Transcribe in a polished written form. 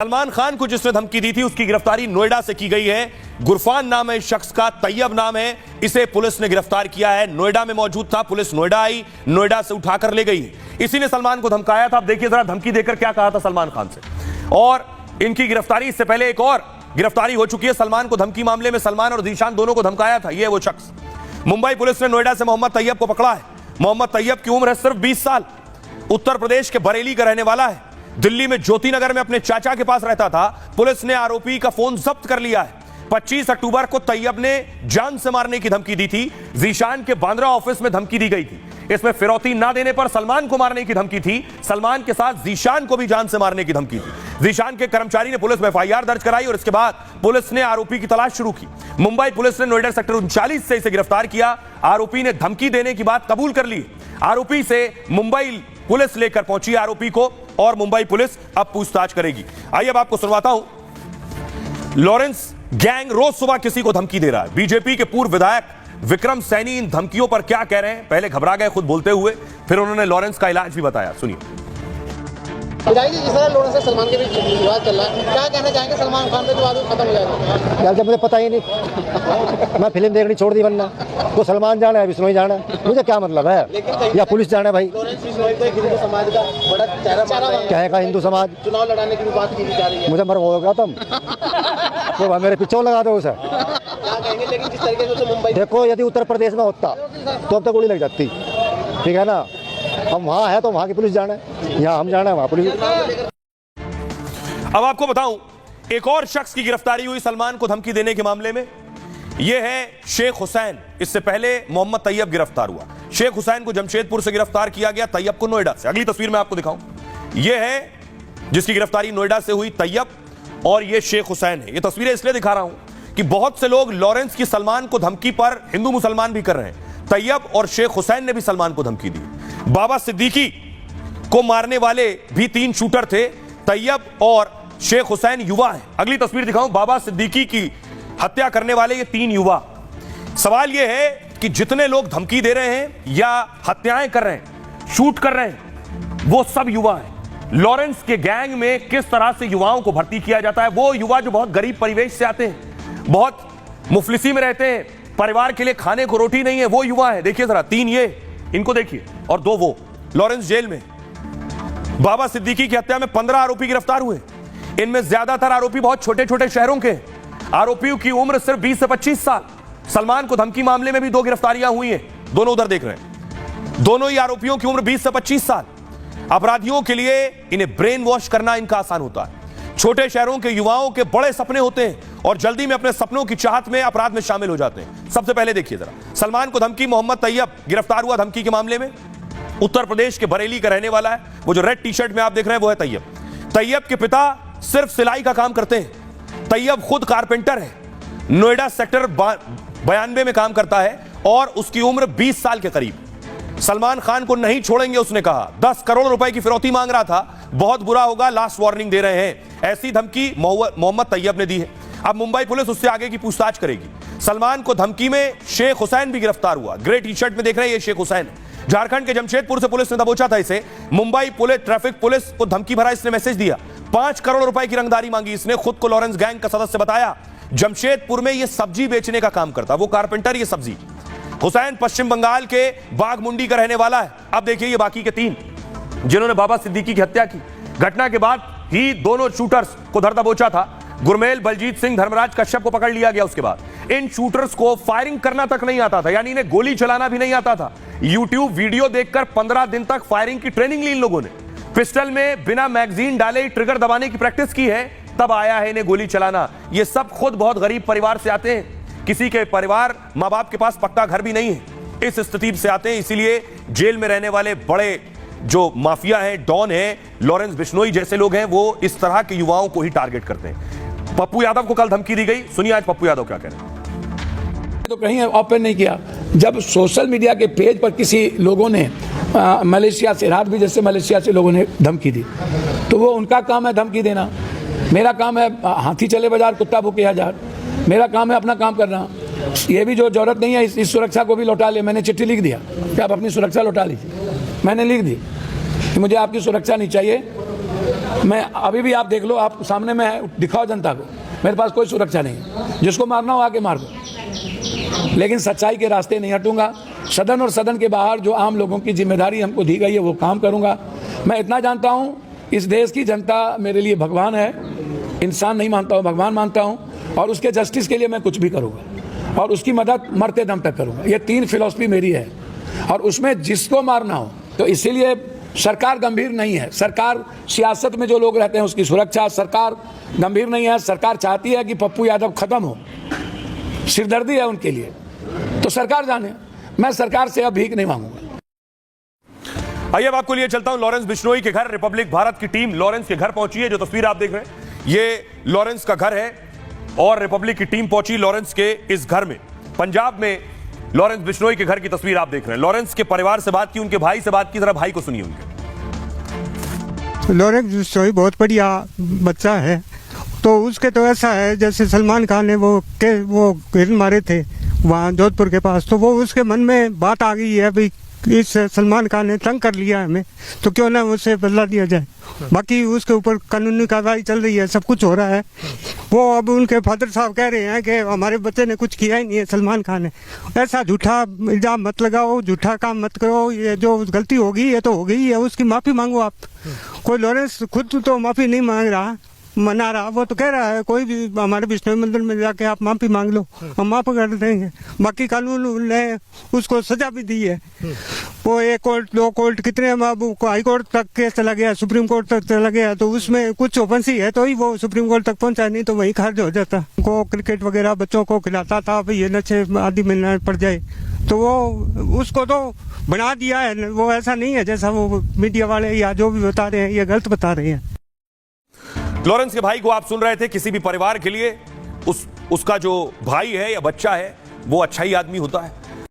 सलमान खान को जिसने धमकी दी थी उसकी गिरफ्तारी नोएडा से की गई है। गुरफान नाम है इस शख्स का, तैयब नाम है, इसे पुलिस ने गिरफ्तार किया है। नोएडा में मौजूद था, पुलिस नोएडा आई, नोएडा से उठाकर ले गई। इसी ने सलमान को धमकाया था। अब देखिए जरा धमकी देकर क्या कहा था सलमान खान से। और इनकी गिरफ्तारी, इससे पहले एक और गिरफ्तारी हो चुकी है। सलमान को धमकी मामले में सलमान और ज़ीशान दोनों को धमकाया था। यह वो शख्स। मुंबई पुलिस ने नोएडा से मोहम्मद तैयब को पकड़ा है। मोहम्मद तैयब की उम्र है सिर्फ 20 साल। उत्तर प्रदेश के बरेली का रहने वाला है। दिल्ली में ज्योति नगर में अपने चाचा के पास रहता था। पुलिस ने आरोपी का फोन जब्त कर लिया है। 25 अक्टूबर को तैयब ने जान से मारने की धमकी दी थी। ज़ीशान के बांद्रा ऑफिस में धमकी दी गई थी। इसमें फिरौती ना देने पर सलमान को मारने की धमकी थी। सलमान के साथ ज़ीशान को भी जान से मारने की धमकी थी। ज़ीशान के कर्मचारी ने पुलिस में एफआईआर दर्ज कराई और इसके बाद पुलिस ने आरोपी की तलाश शुरू की। मुंबई पुलिस ने नोएडा सेक्टर 39 से इसे गिरफ्तार किया। आरोपी ने धमकी देने की बात कबूल कर ली। आरोपी से मुंबई पुलिस लेकर पहुंची आरोपी को और मुंबई पुलिस अब पूछताछ करेगी। आइए अब आपको सुनवाता हूं। लॉरेंस गैंग रोज सुबह किसी को धमकी दे रहा है। बीजेपी के पूर्व विधायक विक्रम सैनी इन धमकियों पर क्या कह रहे हैं। पहले घबरा गए खुद बोलते हुए, फिर उन्होंने लॉरेंस का इलाज भी बताया। सुनिए। विधायक जी, जिस तरह लॉरेंस से सलमान के बीच विवाद चल रहा है, क्या कहना चाहेंगे सलमान खान पे तो आदमी खत्म हो जाएगा? यार जब मुझे पता ही नहीं, मैं फिल्म देखनी छोड़ दी। वरना वो सलमान जाना है, बिश्नोई जाना है, मुझे क्या मतलब है? या पुलिस जाना है भाई? हिंदू समाज का बड़ा चेहरा क्या है हिंदू समाज? चुनाव लड़ाने की भी बात की जा रही है। मुझे मर होगा तुम तो मेरे पिछों लगा दो उसे। क्या कहेंगे? लेकिन जिस तरीके से मुंबई, देखो यदि उत्तर प्रदेश में होता तो अब तक गोली लग जाती, ठीक है ना? हम वहाँ है तो वहाँ की पुलिस जाना है, यहाँ हम जाना है वहाँ पुलिस। अब आपको बताऊं, एक और शख्स की गिरफ्तारी हुई सलमान को धमकी देने के मामले में। यह है शेख हुसैन। इससे पहले मोहम्मद तैयब गिरफ्तार हुआ। शेख हुसैन को जमशेदपुर से गिरफ्तार किया गया, तैयब को नोएडा से। अगली तस्वीर में आपको दिखाऊं, यह है जिसकी गिरफ्तारी नोएडा से हुई, तैयब, और यह शेख हुसैन है। यह तस्वीरें इसलिए दिखा रहा हूं कि बहुत से लोग लॉरेंस की सलमान को धमकी पर हिंदू मुसलमान भी कर रहे हैं। तैयब और शेख हुसैन ने भी सलमान को धमकी दी। बाबा सिद्दीकी को मारने वाले भी 3 शूटर थे। तैयब और शेख हुसैन युवा हैं। अगली तस्वीर दिखाऊं, बाबा सिद्दीकी की हत्या करने वाले ये 3 युवा। सवाल यह है कि जितने लोग धमकी दे रहे हैं या हत्याएं कर रहे हैं, शूट कर रहे हैं, वो सब युवा हैं। लॉरेंस के गैंग में किस तरह से युवाओं को भर्ती किया जाता है? वो युवा जो बहुत गरीब परिवेश से आते हैं, बहुत मुफलिसी में रहते हैं, परिवार के लिए खाने को रोटी नहीं है, वो युवा है। देखिए जरा, 3 ये, इनको देखिए, और 2 वो। लॉरेंस जेल में। बाबा सिद्दीकी की हत्या में 15 आरोपी गिरफ्तार हुए। इनमें ज्यादातर आरोपी बहुत छोटे छोटे शहरों के। आरोपियों की उम्र सिर्फ 20 से 25 साल। सलमान को धमकी मामले में भी 2 गिरफ्तारियां हुई हैं। दोनों उधर देख रहे हैं। दोनों ही आरोपियों की उम्र 20 से 25 साल। अपराधियों के लिए इन्हें ब्रेन वॉश करना इनका आसान होता है। छोटे शहरों के युवाओं के बड़े सपने होते हैं और जल्दी में अपने सपनों की चाहत में अपराध में शामिल हो जाते हैं। सबसे पहले देखिए जरा, सलमान को धमकी। मोहम्मद तैयब गिरफ्तार हुआ धमकी के मामले में। उत्तर प्रदेश के बरेली का रहने वाला है। वो जो रेड टी शर्ट में आप देख रहे हैं वो है तैयब। तैयब के पिता सिर्फ सिलाई का काम करते हैं। तैयब खुद कारपेंटर है। नोएडा सेक्टर 92 में काम करता है और उसकी उम्र 20 साल के करीब। सलमान खान को नहीं छोड़ेंगे उसने कहा। 10 करोड़ रुपए की फिरौती मांग रहा था। बहुत बुरा होगा, लास्ट वार्निंग दे रहे हैं। ऐसी धमकी मोहम्मद तैयब ने दी है। अब मुंबई पुलिस उससे आगे की पूछताछ करेगी। सलमान को धमकी में शेख हुसैन भी गिरफ्तार हुआ। ग्रे टी शर्ट में देख रहे हैं, ये शेख हुसैन है। झारखंड के जमशेदपुर से पुलिस ने दबोचा था इसे। मुंबई पुलिस ट्रैफिक पुलिस को धमकी भरा इसने मैसेज दिया। 5 करोड़ रुपए की रंगदारी मांगी इसने। खुद को लॉरेंस गैंग का सदस्य बताया। जमशेदपुर में ये सब्जी बेचने का काम करता, वो कारपेंटर, ये सब्जी। हुसैन पश्चिम बंगाल के बाघमुंडी का रहने वाला है। अब देखिए ये बाकी के 3 जिन्होंने बाबा सिद्दीकी की हत्या की। घटना के बाद ही दोनों शूटर्स को धर दबोचा था। गुरमेल, बलजीत सिंह, धर्मराज कश्यप को पकड़ लिया गया। उसके बाद इन शूटर्स को फायरिंग करना तक नहीं आता था, यानी इन्हें गोली चलाना भी नहीं आता था। यूट्यूब वीडियो देखकर 15 दिन तक फायरिंग की ट्रेनिंग ली इन लोगों ने। पिस्टल में बिना मैगजीन डाले ट्रिगर दबाने की प्रैक्टिस की है, तब आया है इन्हें गोली चलाना। ये सब खुद बहुत गरीब परिवार से आते हैं। किसी के परिवार, मां बाप के पास पक्का घर भी नहीं है। इस स्थिति से आते हैं, इसीलिए जेल में रहने वाले बड़े जो माफिया हैं, डॉन हैं, लॉरेंस बिश्नोई जैसे लोग हैं, वो इस तरह के युवाओं को ही टारगेट करते हैं। पप्पू यादव को कल धमकी दी गई। सुनिए आज पप्पू यादव क्या कह रहे हैं। तो कहीं ओपन नहीं किया। जब सोशल मीडिया के पेज पर किसी लोगों ने मलेशिया से, रात भी जैसे मलेशिया से लोगों ने धमकी दी, तो वो उनका काम है धमकी देना। मेरा काम है हाथी चले बाजार कुत्ता भूखे हजार। मेरा काम है अपना काम करना। ये भी जो जरूरत नहीं है इस सुरक्षा को भी लौटा ले। मैंने चिट्ठी लिख दिया कि आप अपनी सुरक्षा लौटा लीजिए। मैंने लिख दी कि मुझे आपकी सुरक्षा नहीं चाहिए, मैं अभी भी आप देख लो, आप सामने में दिखाओ जनता को, मेरे पास कोई सुरक्षा नहीं है, जिसको मारना हो आके मार दो, लेकिन सच्चाई के रास्ते नहीं हटूंगा। सदन और सदन के बाहर जो आम लोगों की जिम्मेदारी हमको दी गई है वो काम करूंगा। मैं इतना जानता हूं, इस देश की जनता मेरे लिए भगवान है, इंसान नहीं मानता हूं, भगवान मानता हूं, और उसके जस्टिस के लिए मैं कुछ भी करूंगा और उसकी मदद मरते दम तक करूंगा। ये 3 फिलॉसफी मेरी है, और उसमें जिसको मारना हो, तो इसीलिए सरकार गंभीर नहीं है। सरकार, सियासत में जो लोग रहते हैं उसकी सुरक्षा, सरकार गंभीर नहीं है। सरकार चाहती है कि पप्पू यादव खत्म हो, सिरदर्दी है उनके लिए, तो सरकार जाने। मैं सरकार से अब भीख नहीं मांगूंगा। आइए अब आपको लिए चलता हूं लॉरेंस बिश्नोई के घर। रिपब्लिक भारत की टीम लॉरेंस के घर पहुंची है। जो तस्वीर आप देख रहे हैं ये लॉरेंस का घर है और रिपब्लिक की टीम पहुंची लॉरेंस के इस घर में। पंजाब में लॉरेंस बिश्नोई के घर की तस्वीर आप देख रहे हैं। लॉरेंस के परिवार से बात की, उनके भाई से बात की, जरा भाई को सुनिए उनके। लॉरेंस बिश्नोई बहुत बढ़िया बच्चा है। तो उसके तो ऐसा है जैसे सलमान खान ने वो हिरन मारे थे वहाँ जोधपुर के पास, तो वो उसके मन में बात आ गई है भाई इस सलमान खान ने तंग कर लिया हमें, तो क्यों ना उससे बदला दिया जाए। बाकी उसके ऊपर कानूनी कार्रवाई चल रही है, सब कुछ हो रहा है। वो अब उनके फादर साहब कह रहे हैं कि हमारे बच्चे ने कुछ किया ही नहीं है, सलमान खान ने। ऐसा झूठा इल्जाम मत लगाओ, झूठा काम मत करो। ये जो गलती होगी ये तो हो गई है, उसकी माफ़ी मांगो आप। कोई लॉरेंस खुद तो माफ़ी नहीं मांग रहा, मना रहा, वो तो कह रहा है कोई भी हमारे विष्णु मंदिर में जाके आप माफी मांग लो, हम माफ कर देंगे। बाकी कानून ने उसको सजा भी दी है। वो 1 कोर्ट 2 कोर्ट कितने हाई कोर्ट तक केस चला गया, सुप्रीम कोर्ट तक चला गया, तो उसमें कुछ ओपनसी है तो ही वो सुप्रीम कोर्ट तक पहुंचा, नहीं तो वही खारिज हो जाता। को क्रिकेट वगैरह बच्चों को खिलाता था, भाई ये नशे आदि में पड़ जाए, तो वो उसको तो बना दिया है। वो ऐसा नहीं है जैसा वो मीडिया वाले या जो भी बता रहे हैं, ये गलत बता रहे हैं। लॉरेंस के भाई को आप सुन रहे थे। किसी भी परिवार के लिए उसका जो भाई है या बच्चा है वो अच्छा ही आदमी होता है।